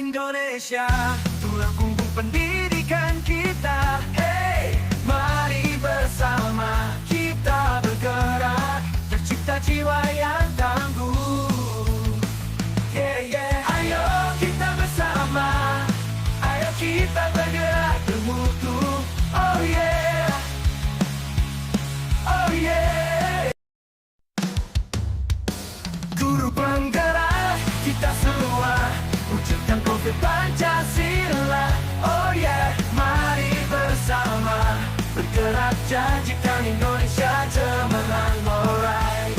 Indonesia, tulang punggung pendidikan kita. Hey, mari bersama kita bergerak, tercipta jiwa yang tangguh. Yeah, yeah. Ayo kita bersama, ayo kita bergerak bermutu. Oh yeah, oh yeah. Guru penggerak kita semua, wujudkan Covid Pancasila. Oh yeah, mari bersama bergerak janjikan Indonesia cemerlang. Alright,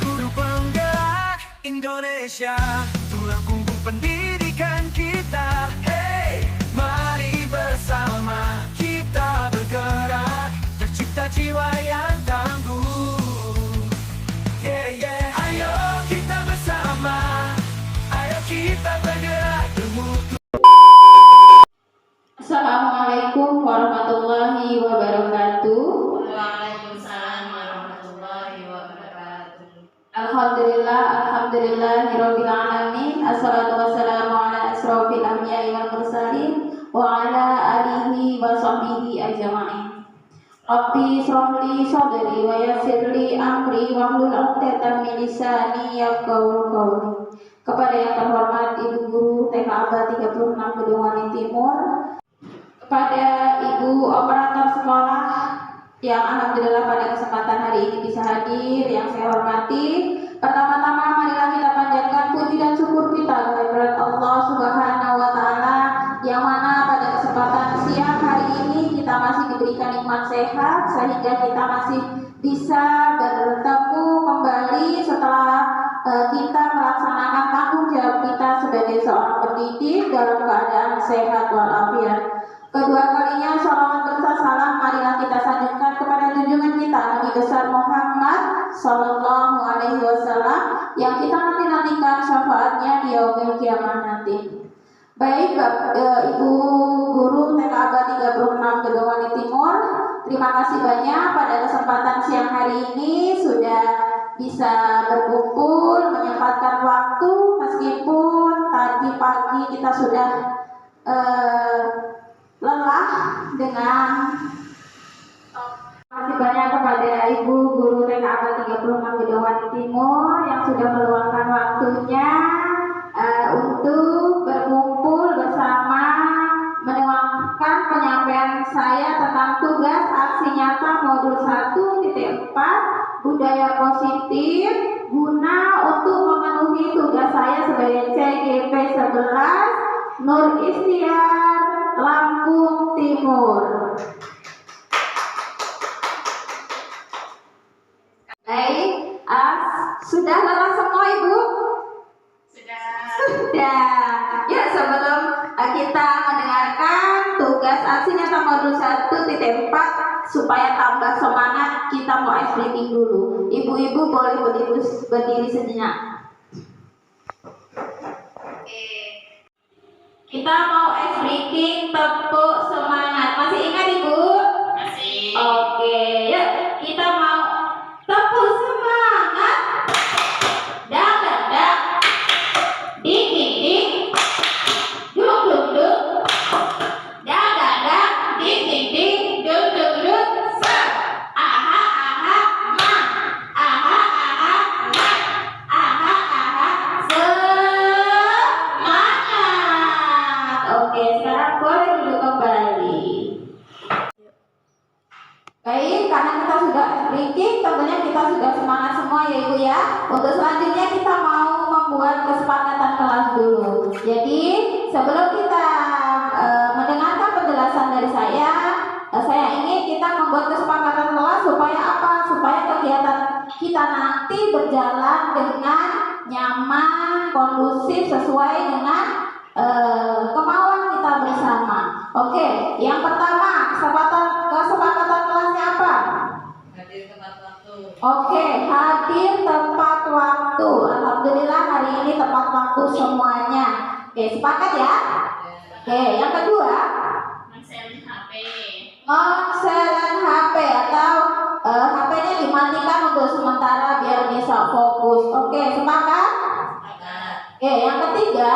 guru penggerak Indonesia, tulang punggung pendidikan kita. Hey, mari bersama kita bergerak, tercipta jiwa yang tangguh. Yeah, yeah. Ayo kita bersama, ayo kita bergerak bermutu. Assalamualaikum warahmatullahi wabarakatuh. Waalaikumsalam warahmatullahi wabarakatuh. Alhamdulillahirabbil alamin. Assalatu wassalamu ala asrofil anbiya'i wal mursalin wa ala alihi wa sahbihi ajma'in. Rabbi shrahli sadri wa yassirli amri wahlul 'uqdatam min lisani yafqahu qawli. Kepada yang terhormat Ibu Guru TK Aba 36 Bedowani Timur, kepada Ibu Operator Sekolah yang alhamdulillah pada kesempatan hari ini bisa hadir, yang saya hormati, pertama-tama marilah kita panjatkan puji dan syukur kita kehadirat Allah Subhanahu wa Ta'ala, yang mana pada kesempatan siang hari ini kita masih diberikan nikmat sehat sehingga kita masih bisa bertemu kembali setelah kita melaksanakan tanggung jawab kita sebagai seorang pendidik dalam keadaan sehat walafiat. Kedua kalinya sholawat berserta salam marilah kita sanjungkan kepada junjungan kita Nabi besar Muhammad Sallallahu Alaihi Wasallam yang kita nanti-nantikan syafaatnya di yaumil kiamah nanti. Baik, Ibu Guru TK Aba 36 Bedowani Timur, terima kasih banyak pada kesempatan siang hari ini sudah bisa berkumpul, menyempatkan waktu meskipun tadi pagi kita sudah lelah dengan. Terima kasih banyak kepada Ibu Guru TK Aba 36 Bedowani Timur yang sudah meluangkan waktunya untuk berkumpul bersama menuangkan penyampaian saya tentang tugas aksi nyata modul 1.4 budaya positif guna untuk memenuhi tugas saya sebagai CGP 11 Nur Istiar Lampung Timur. Baik, sudah lelah semua Ibu? Sudah. Ya, sebelum kita mendengarkan tugas aksi nyata modul 1.4 supaya tambah semangat, kita mau ice breaking dulu. Ibu-ibu boleh berdiri sejenak. Kita mau ice breaking, tepuk semangat. Masih ingat Ibu? Masih. Oke, yuk kita mau tepuk semangat. Dak dak dak. Ding ding ding. Dung dung dung. Dak dak dak. Ding ding ding. Dung dung dung. Set. Aha aha ma. Aha aha ma. Aha aha semangat. Oke, sekarang boleh duduk kembali. Baik, karena kita sudah breaking, tentunya kita sudah semangat semua ya Ibu ya. Untuk selanjutnya kita mau membuat kesepakatan kelas dulu. Jadi sebelum kita mendengarkan penjelasan dari saya ingin kita membuat kesepakatan kelas supaya apa? Supaya kegiatan kita nanti berjalan dengan nyaman, kondusif, sesuai dengan kemauan kita bersama. Oke, yang pertama kesepakatan kelasnya apa? Hadir tepat waktu. Oke, hadir tepat waktu. Alhamdulillah hari ini tepat waktu semuanya. Oke, sepakat ya? Oke, yang kedua, Menselin HP. silent HP atau HP-nya dimatikan untuk sementara biar bisa fokus. Oke, sepakat? Sepakat. Oke, yang ketiga,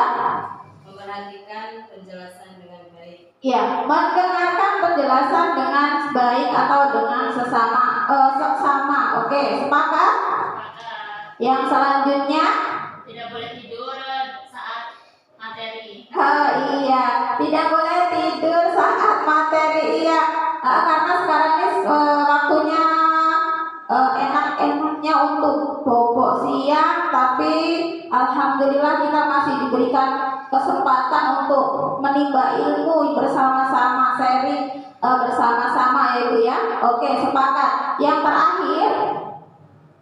memperhatikan penjelasan dengan baik. Ya, mendengarkan penjelasan dengan baik atau dengan seksama. Oke, sepakat? Maka Yang selanjutnya, tidak boleh tidur saat materi. iya, tidak boleh tidur saat materi. Iya, karena sekarang ini waktunya enak-enaknya untuk bobok siang, tapi alhamdulillah kita masih diberikan kesempatan untuk menimba ilmu bersama-sama, sharing bersama-sama ya Ibu ya. Oke, sepakat. Yang terakhir,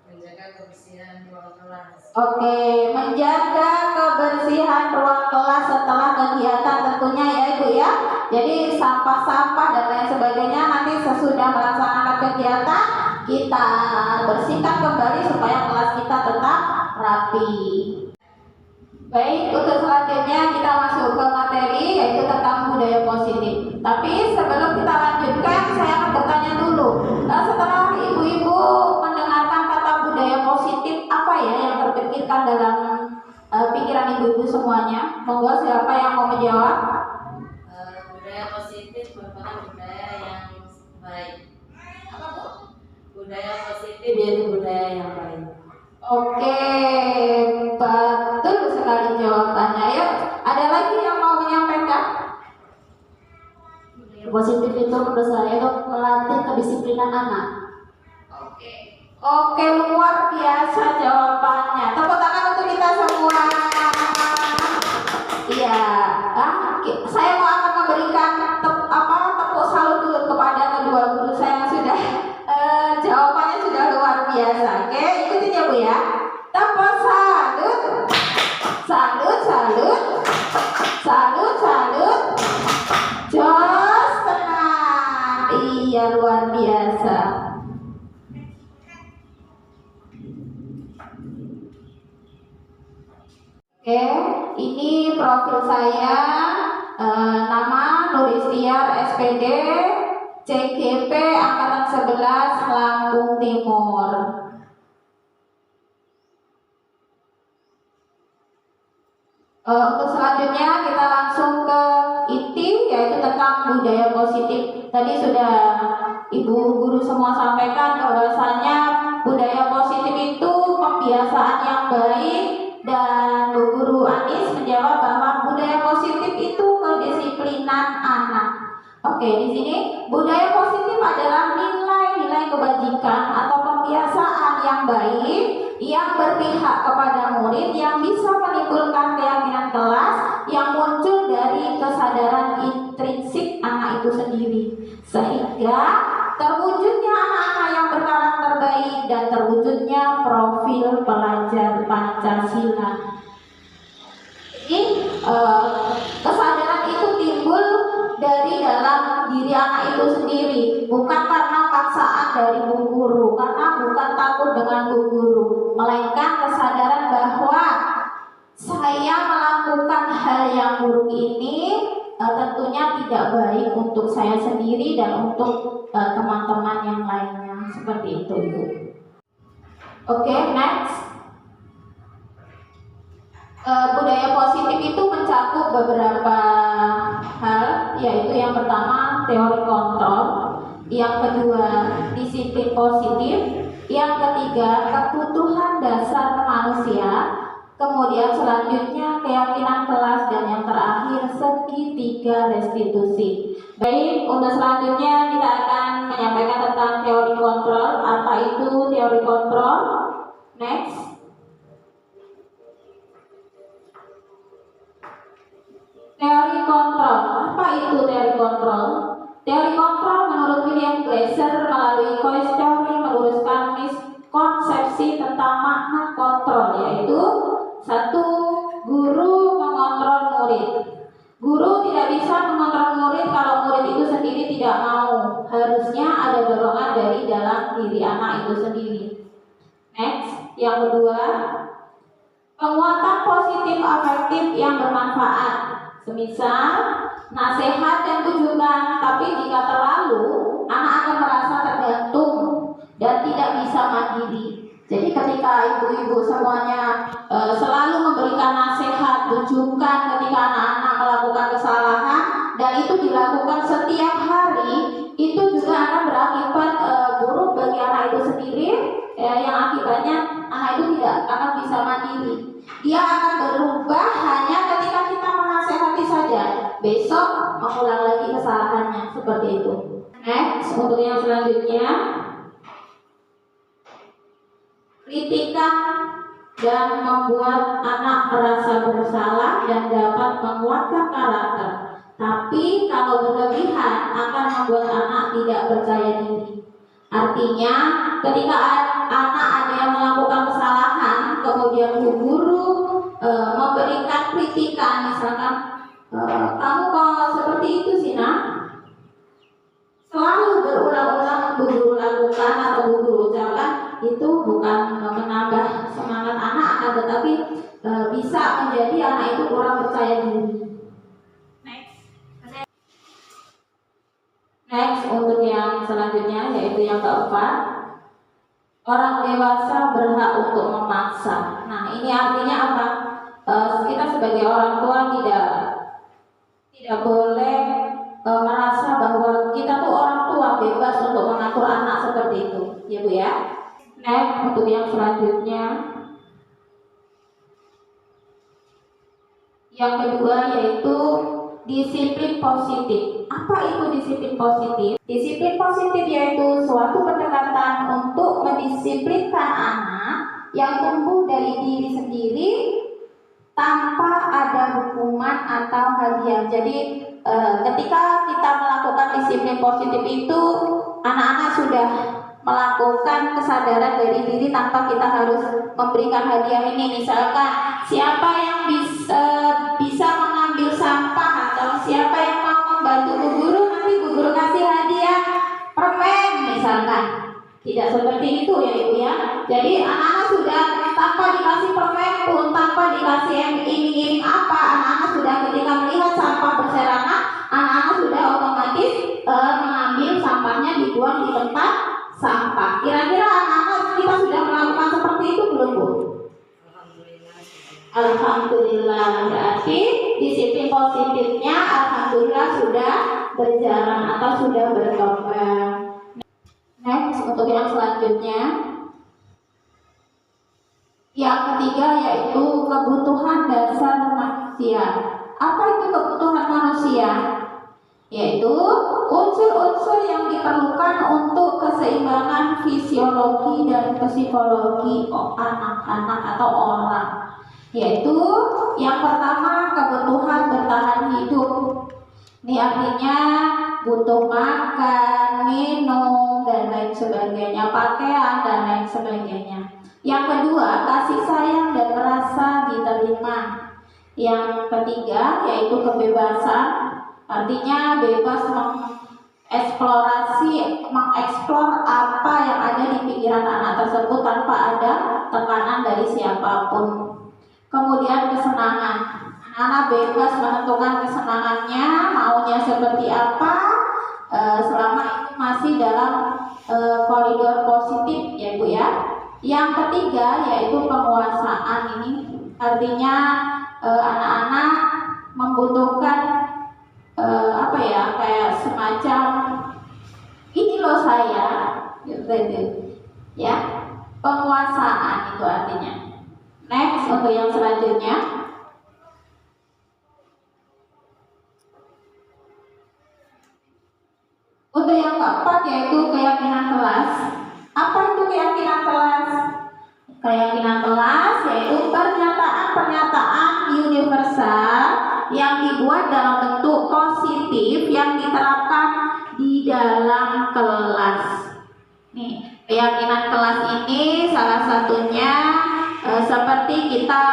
Menjaga kebersihan ruang kelas. oke, menjaga kebersihan ruang kelas setelah kegiatan tentunya ya Ibu ya. Jadi sampah-sampah dan lain sebagainya nanti sesudah melaksanakan kegiatan kita bersihkan kembali supaya kelas kita tetap rapi. Baik, untuk selanjutnya kita masuk ke materi yaitu tentang budaya positif. Tapi sebelum kita lanjutkan, saya akan bertanya dulu. Setelah ibu-ibu mendengarkan kata budaya positif, apa ya yang terpikirkan dalam pikiran ibu-ibu semuanya? Monggo siapa yang mau menjawab? Budaya positif merupakan budaya yang baik. Apa Bu? Budaya positif yaitu budaya yang baik. Oke, betul sekali jawabannya. Yuk, ada lagi yang mau menyampaikan? Positif itu menurut saya itu melatih kedisiplinan anak. Oke, luar biasa jawabannya. Tepuk tangan untuk kita semua. Iya, saya mau akan memberikan tepuk salut dulu kepada kedua guru saya yang sudah jawabannya sudah luar biasa. Oke, ikutin ya Bu ya. Tepuk salut, salut, salut, salut, salut. Jos tenang. Iya, luar biasa. Oke, ini profil saya, nama Nuristiar SPD, CGP Angkatan 11 Lampung Timur. Untuk selanjutnya kita langsung ke inti yaitu tentang budaya positif. Tadi sudah Ibu guru semua sampaikan bahwasanya budaya positif itu pembiasaan yang baik, dan Bu Guru Anis menjawab bahwa budaya positif itu kedisiplinan anak. Oke, di sini budaya positif adalah nilai-nilai kebajikan atau pembiasaan yang baik yang berpihak kepada murid yang bisa menimbulkan keyakinan kelas yang muncul dari kesadaran intrinsik anak itu sendiri, sehingga terwujudnya anak-anak yang berkarakter baik dan terwujudnya profil pelajar Pancasila. Ini kesadaran itu timbul dari dalam diri anak itu sendiri, bukan karena paksaan dari bu guru, karena bukan takut dengan bu guru, melainkan kesadaran bahwa saya melakukan hal yang buruk ini tentunya tidak baik untuk saya sendiri dan untuk teman-teman yang lainnya, seperti itu Ibu. Oke, next. Budaya positif itu mencakup beberapa hal, yaitu yang pertama teori kontrol, yang kedua disiplin positif, yang ketiga kebutuhan dasar manusia, kemudian selanjutnya keyakinan kelas, dan yang terakhir segitiga restitusi. Baik, untuk selanjutnya kita akan menyampaikan tentang teori kontrol. Apa itu teori kontrol? Next. Teori kontrol. Apa itu teori kontrol? Teori kontrol menurut William Glasser melalui Coase Theory meluruskan miskonsepsi tentang makna kontrol, yaitu satu, guru mengontrol murid. Guru tidak bisa mengontrol murid kalau murid itu sendiri tidak mau. Harusnya ada dorongan dari dalam diri anak itu sendiri. Next, yang kedua, penguatan positif afektif yang bermanfaat. Semisal nasihat dan tujuan, tapi jika terlalu anak akan merasa tergantung dan tidak bisa mandiri. Jadi ketika ibu-ibu semuanya selalu memberikan nasihat, tujukan ketika anak-anak melakukan kesalahan dan itu dilakukan setiap hari, itu juga akan berakibat buruk bagi anak itu sendiri, yang akibatnya anak itu tidak akan bisa mandiri. Dia akan berubah hanya ketika kita menasehati saja, besok mengulang lagi kesalahannya, seperti itu. Next, untuk yang selanjutnya, kritikan dan membuat anak merasa bersalah dan dapat menguatkan karakter. Tapi kalau berlebihan akan membuat anak tidak percaya diri. Artinya, ketika anak ada yang melakukan kesalahan, kemudian guru memberikan kritikan, misalkan kamu kok seperti itu sih nak, selalu berulang-ulang bu guru lakukan atau bu guru ucapkan, itu bukan menambah semangat anak, tetapi bisa menjadi anak itu kurang percaya diri. Next, untuk yang selanjutnya yaitu yang keempat, orang dewasa berhak untuk memaksa. Nah, ini artinya apa? Kita sebagai orang tua tidak boleh merasa bahwa kita tuh orang tua bebas untuk mengatur anak seperti itu, ya Bu ya. Next, untuk yang selanjutnya, yang kedua yaitu disiplin positif. Apa itu disiplin positif? Disiplin positif yaitu suatu pendekatan untuk mendisiplinkan anak yang tumbuh dari diri sendiri tanpa ada hukuman atau hadiah. Jadi ketika kita melakukan disiplin positif itu, anak-anak sudah melakukan kesadaran dari diri tanpa kita harus memberikan hadiah ini. Misalkan siapa yang bisa mengambil sampah atau siapa yang mau membantu bu guru, nanti bu guru kasih hadiah permen misalkan. Tidak seperti itu ya Ibu ya. Jadi anak-anak sudah tanpa dikasih permen pun, tanpa dikasih iming-iming apa, anak-anak sudah ketika melihat sampah berserakan, anak-anak sudah otomatis mengambil sampahnya, dibuang di tempat sampah. Kira-kira anak-anak kita sudah melakukan seperti itu belum Bu? Alhamdulillah, berarti disiplin positifnya alhamdulillah sudah berjalan atau sudah berkembang. Next, untuk yang selanjutnya, yang ketiga yaitu kebutuhan dasar manusia. Apa itu kebutuhan manusia? Yaitu unsur-unsur yang diperlukan untuk keseimbangan fisiologi dan psikologi anak-anak atau orang. Yaitu yang pertama, kebutuhan bertahan hidup. Ini artinya butuh makan, minum, dan lain sebagainya, pakaian, dan lain sebagainya. Yang kedua, kasih sayang dan merasa diterima. Yang ketiga, yaitu kebebasan. Artinya bebas mengeksplor apa yang ada di pikiran anak tersebut tanpa ada tekanan dari siapapun. Kemudian kesenangan. Anak bebas menentukan kesenangannya, maunya seperti apa, selama itu masih dalam koridor positif ya Bu ya. Yang ketiga yaitu penguasaan. Ini artinya anak-anak membutuhkan kayak semacam ini loh saya, gitu ya. Penguasaan itu artinya. Next, untuk yang selanjutnya, untuk yang keempat yaitu keyakinan kelas. Apa itu keyakinan kelas? Keyakinan kelas yaitu pernyataan-pernyataan universal yang dibuat dalam bentuk positif yang diterapkan di dalam kelas. Nih, keyakinan kelas ini salah satunya seperti kita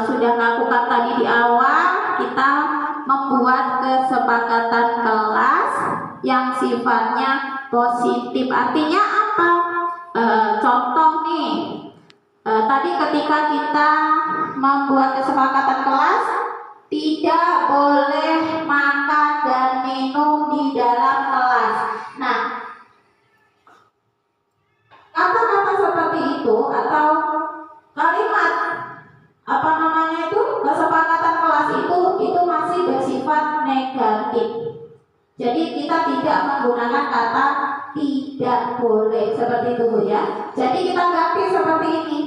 sudah lakukan tadi di awal, kita membuat kesepakatan kelas yang sifatnya positif. Artinya apa? Contoh nih, tadi ketika kita membuat kesepakatan kelas, tidak boleh makan dan minum di dalam kelas. Nah, kata-kata seperti itu atau kalimat kesepakatan kelas itu masih Jadi kita tidak menggunakan kata tidak boleh seperti itu Bu ya. Jadi kita ganti seperti ini.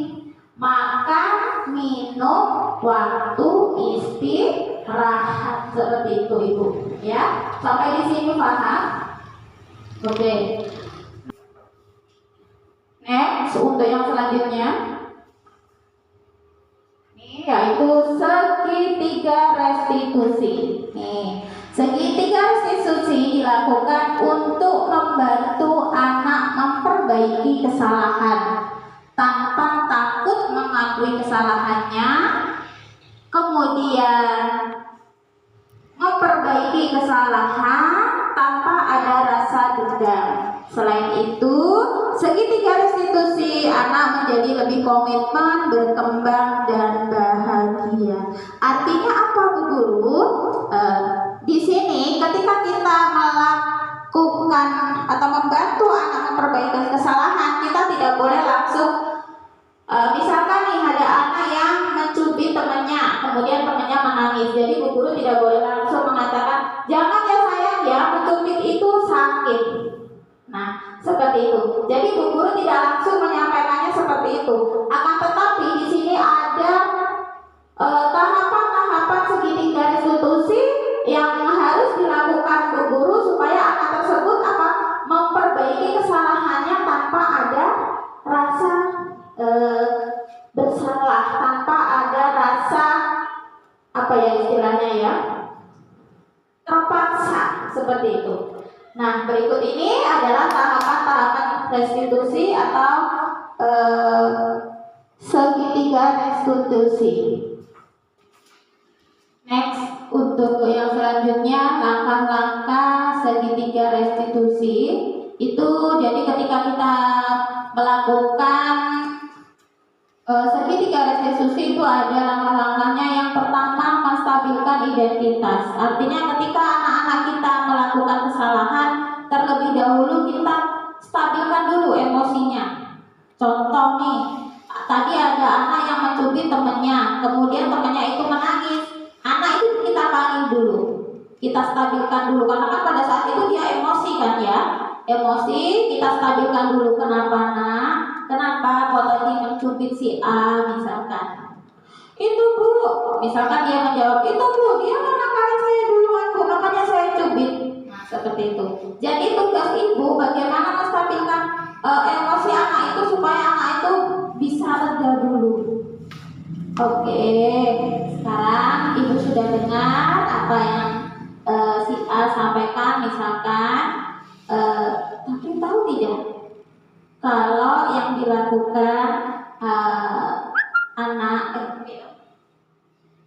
Makan, minum, waktu istirahat seperti itu Ibu ya. Sampai di sini paham? Oke. Next untuk yang selanjutnya. Ini yaitu segitiga restitusi. Nih, segitiga restitusi dilakukan untuk membantu anak memperbaiki kesalahan tanpa takut mengakui kesalahannya, kemudian memperbaiki kesalahan tanpa ada rasa dendam. Selain itu, segitiga restitusi anak menjadi lebih komitmen, berkembang, dan bahagia. Artinya apa Bu Guru? Di sini ketika kita melakukan atau membantu anak memperbaiki kesalahan, kita tidak boleh langsung misalkan nih ada anak yang mencubit temannya, kemudian temannya menangis. Jadi Bu Guru tidak boleh langsung mengatakan, jangan ya sayang ya, mencubit itu sakit. Nah, seperti itu. Jadi Bu Guru tidak langsung menyampaikannya seperti itu. Akan tetapi di sini ada tahapan-tahapan segitiga restitusi yang harus dilakukan Bu Guru supaya anak tersebut memperbaiki kesalahannya tanpa ada rasa bersalah, tanpa ada rasa istilahnya ya, terpaksa seperti itu. Nah, berikut ini adalah tahapan-tahapan restitusi atau segitiga restitusi. Next, untuk yang selanjutnya langkah-langkah segitiga restitusi itu, jadi ketika kita melakukan segitiga restitusi itu ada langkah-langkahnya. Yang pertama, menstabilkan identitas. Artinya ketika anak-anak kita melakukan kesalahan, terlebih dahulu kita stabilkan dulu emosinya. Contoh nih, tadi ada anak yang mencubit temannya, kemudian temannya itu menangis. Anak itu kita panggil dulu, kita stabilkan dulu, karena kan pada saat itu dia emosi kan ya. Emosi kita stabilkan dulu. Kenapa nak? Kenapa kau tadi mencubit si A misalkan? Itu Bu, misalkan dia menjawab, itu Bu, dia menakalin saya duluan Bu, makanya saya cubit. Nah, seperti itu. Jadi tugas ibu bagaimana menstabilkan emosi anak itu supaya anak itu bisa reda dulu. Oke, sekarang ibu sudah dengar apa yang si A sampaikan misalkan, tapi tahu tidak kalau yang dilakukan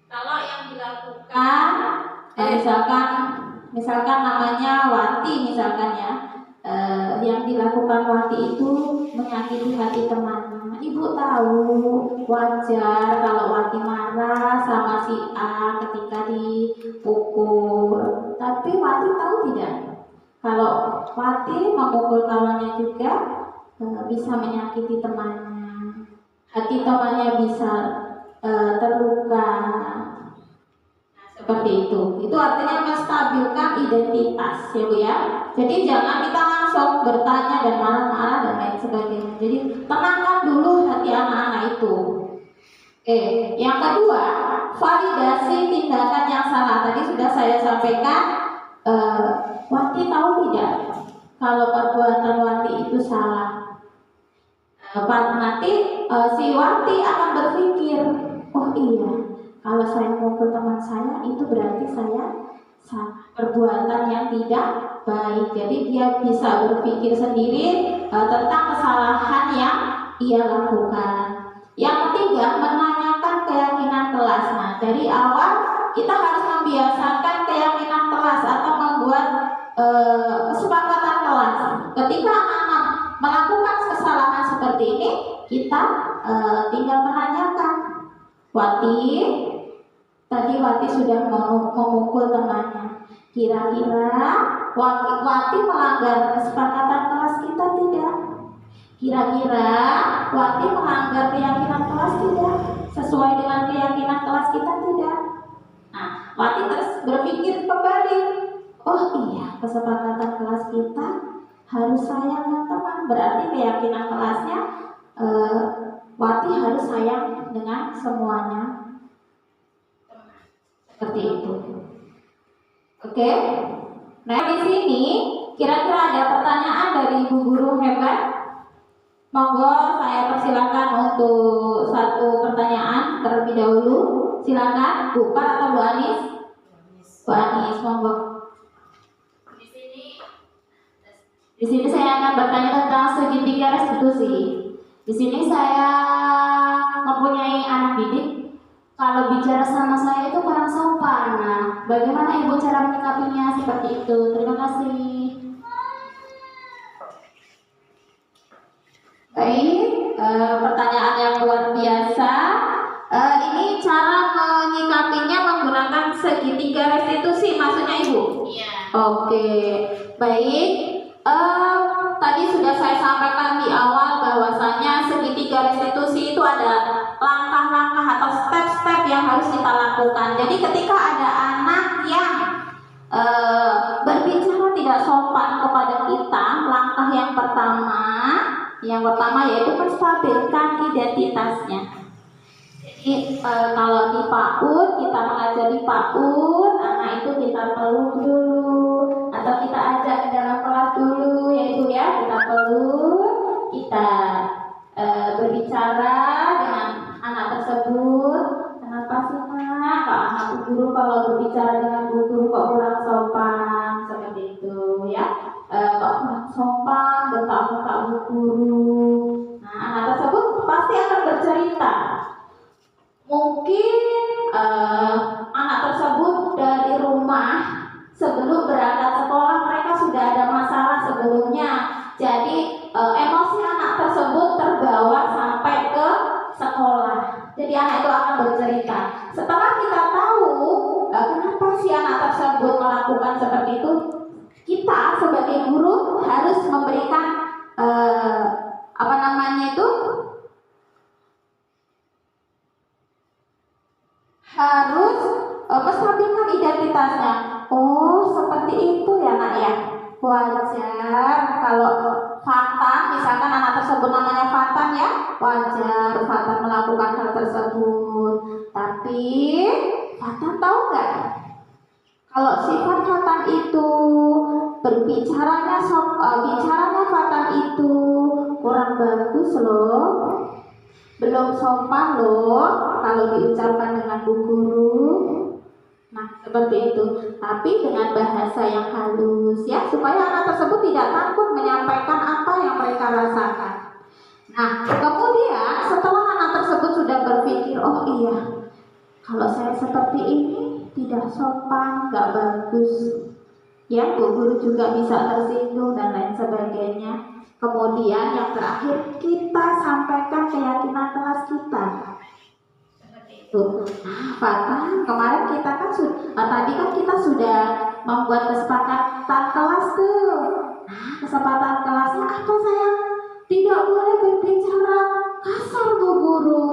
kalau yang dilakukan misalkan namanya Wati misalkan ya, yang dilakukan Wati itu menyakiti hati temannya. Ibu tahu wajar kalau Wati marah sama si A ketika dipukul, tapi Wati tahu tidak kalau Wati memukul kawannya juga bisa menyakiti temannya, hati temannya bisa terluka. Nah, seperti itu. Itu artinya menstabilkan identitas ya Bu ya. Jadi jangan kita langsung bertanya dan marah-marah dan lain sebagainya. Jadi tenangkan dulu hati anak-anak itu. Yang kedua, validasi tindakan yang salah. Tadi sudah saya sampaikan, Wati tahu tidak kalau perbuatan Wati itu salah. Nanti si Wati akan berpikir, oh iya, kalau saya mukul teman saya itu berarti saya salah, perbuatan yang tidak baik. Jadi dia bisa berpikir sendiri tentang kesalahan yang ia lakukan. Yang ketiga, menanyakan keyakinan kelas. Nah, dari awal kita harus membiasakan keyakinan kelas atau membuat kesepakatan kelas. Ketika anak-anak melakukan kesalahan seperti ini, kita tinggal menanyakan, Wati, tadi Wati sudah memukul temannya. Kira-kira Wati melanggar kesepakatan kelas kita tidak? Kira-kira Wati melanggar keyakinan kelas tidak? Sesuai dengan keyakinan kelas kita tidak? Nah, Wati terus berpikir kembali, oh iya, kesepakatan kelas kita harus sayang dengan teman, berarti keyakinan kelasnya Wati harus sayang dengan semuanya, seperti itu. Oke. Nah, di sini kira-kira ada pertanyaan dari Ibu Guru hebat? Monggo saya persilakan untuk satu pertanyaan terlebih dahulu. Silakan Bu Par atau Bu Anis? Bu Anis, monggo. Di sini saya akan bertanya tentang segitiga restitusi. Di sini saya mempunyai anak didik. Kalau bicara sama saya itu kurang sopan. Nah, bagaimana Ibu cara menyikapinya seperti itu? Terima kasih. Baik, pertanyaan yang luar biasa. Ini cara menyikapinya menggunakan segitiga restitusi, maksudnya Ibu? Iya. Oke, baik. Tadi sudah saya sampaikan di awal bahwasanya segitiga restitusi itu ada langkah-langkah atau step-step yang harus kita lakukan. Jadi ketika ada anak yang berbicara tidak sopan kepada kita, langkah yang pertama yaitu menstabilkan identitasnya. Jadi kalau di PAUD kita mengajar di PAUD, anak itu kita peluk dulu atau kita ajak ke dalam kelas dulu, yaitu ya kita peluk, kita berbicara dengan anak tersebut. Kenapa sih nak? Kalau anak Bu Guru kalau berbicara dengan Bu Guru kok kurang sopan, seperti itu ya. Kok kurang sopan, bentak-bentak Bu Guru. Nah, anak tersebut pasti akan bercerita. Mungkin anak tersebut dari rumah sebelum berangkat sekolah mereka sudah ada masalah sebelumnya. Jadi emosi anak tersebut terbawa sampai ke sekolah. Jadi anak itu akan bercerita. Setelah kita tahu kenapa si anak tersebut melakukan seperti itu, kita sebagai guru harus memberikan harus menstabilkan identitasnya. Oh, seperti itu ya nak ya. Wajar kalau Fatan, misalkan anak tersebut namanya Fatan ya, wajar Fatan melakukan hal tersebut. Tapi Fatan tahu nggak? Kalau sifat Fatan itu bicaranya Fatan itu kurang bagus loh, belum sopan loh kalau diucapkan dengan Bu Guru. Nah, seperti itu. Tapi dengan bahasa yang halus ya, supaya anak tersebut tidak takut menyampaikan apa yang mereka rasakan. Nah, kemudian setelah anak tersebut sudah berpikir, oh iya, kalau saya seperti ini tidak sopan, nggak bagus. Ya, Bu Guru juga bisa tersinggung dan lain sebagainya. Kemudian yang terakhir, kita sampaikan keyakinan kelas kita. Fatan, kemarin kita kan tadi kan kita sudah membuat kesepakatan kelas tuh. Nah, kesepakatan kelasnya apa sayang? Tidak boleh berbicara kasar Bu Guru.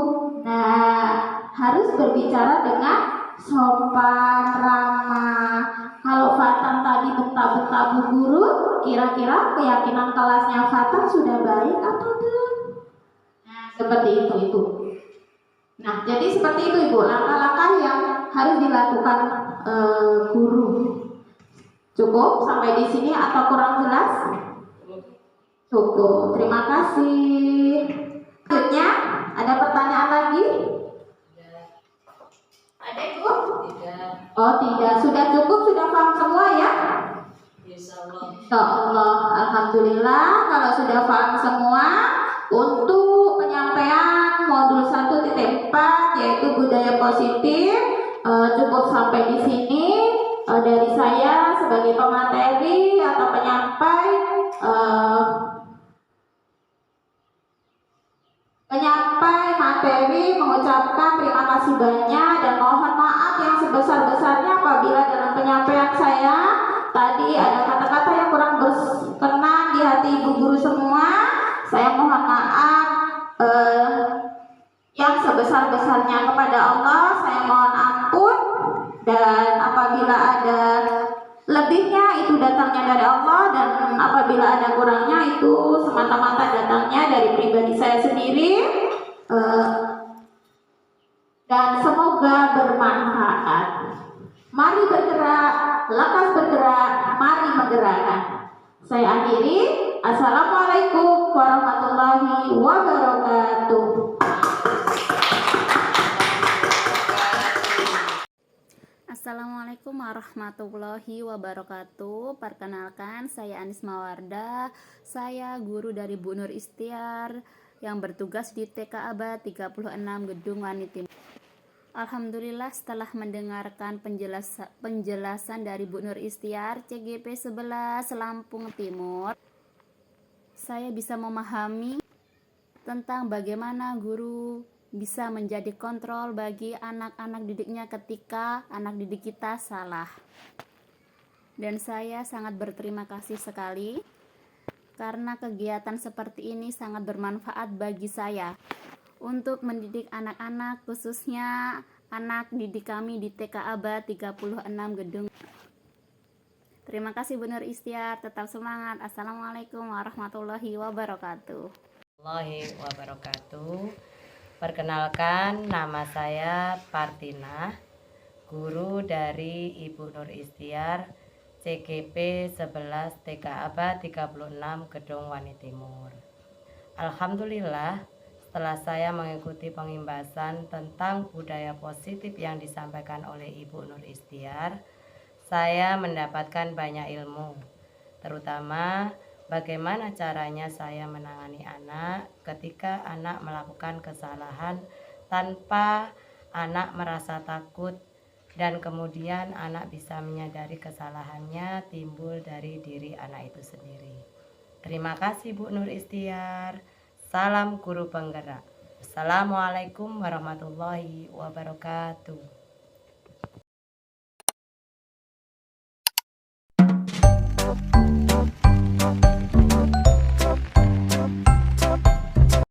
Nah, harus berbicara dengan sopan, ramah. Kalau Fatan tadi bentak-bentak Bu Guru, kira-kira keyakinan kelasnya Fatan sudah baik atau belum? Nah, seperti itu. Nah, jadi seperti itu Ibu, langkah-langkah yang harus dilakukan guru. Cukup sampai di sini atau kurang jelas? Cukup. Terima kasih. Selanjutnya, ada pertanyaan lagi? Ada Ibu? Tidak. Oh tidak, sudah cukup, sudah paham semua ya? Insyaallah. Insyaallah, alhamdulillah kalau sudah paham semua. Untuk penyampaian modul 1.4 yaitu budaya positif cukup sampai di sini dari saya sebagai pemateri atau penyampai materi mengucapkan terima kasih banyak dan mohon maaf yang sebesar-besarnya apabila dalam penyampaian saya tadi ada kata-kata yang kurang berkenan di hati Ibu Guru semua. Saya mohon maaf yang sebesar-besarnya kepada Allah. Saya mohon ampun dan apabila ada Lebihnya itu datangnya dari Allah, dan apabila ada kurangnya itu semata-mata datangnya dari pribadi saya sendiri. Dan semoga bermanfaat. Mari bergerak, lekas bergerak, mari menggerakkan. Saya akhiri. Assalamualaikum warahmatullahi wabarakatuh. Assalamualaikum warahmatullahi wabarakatuh. Perkenalkan, saya Anis Mawarda. Saya guru dari Bu Nur Istiar yang bertugas di TK Abad 36 Gedung Wani Timur. Alhamdulillah, setelah mendengarkan penjelasan dari Bu Nur Istiar CGP 11 Lampung Timur, saya bisa memahami tentang bagaimana guru bisa menjadi kontrol bagi anak-anak didiknya ketika anak didik kita salah. Dan saya sangat berterima kasih sekali karena kegiatan seperti ini sangat bermanfaat bagi saya untuk mendidik anak-anak, khususnya anak didik kami di TK Abad 36 Gedung. Terima kasih Bu Nur Istiar, tetap semangat. Assalamualaikum warahmatullahi wabarakatuh. Perkenalkan, nama saya Partina, guru dari Ibu Nur Istiar, CGP 11 TK Abad 36 Gedung Wani Timur. Alhamdulillah, setelah saya mengikuti pengimbasan tentang budaya positif yang disampaikan oleh Ibu Nur Istiar, saya mendapatkan banyak ilmu, terutama bagaimana caranya saya menangani anak ketika anak melakukan kesalahan tanpa anak merasa takut, dan kemudian anak bisa menyadari kesalahannya timbul dari diri anak itu sendiri. Terima kasih Bu Nur Istiar. Salam guru penggerak. Assalamualaikum warahmatullahi wabarakatuh.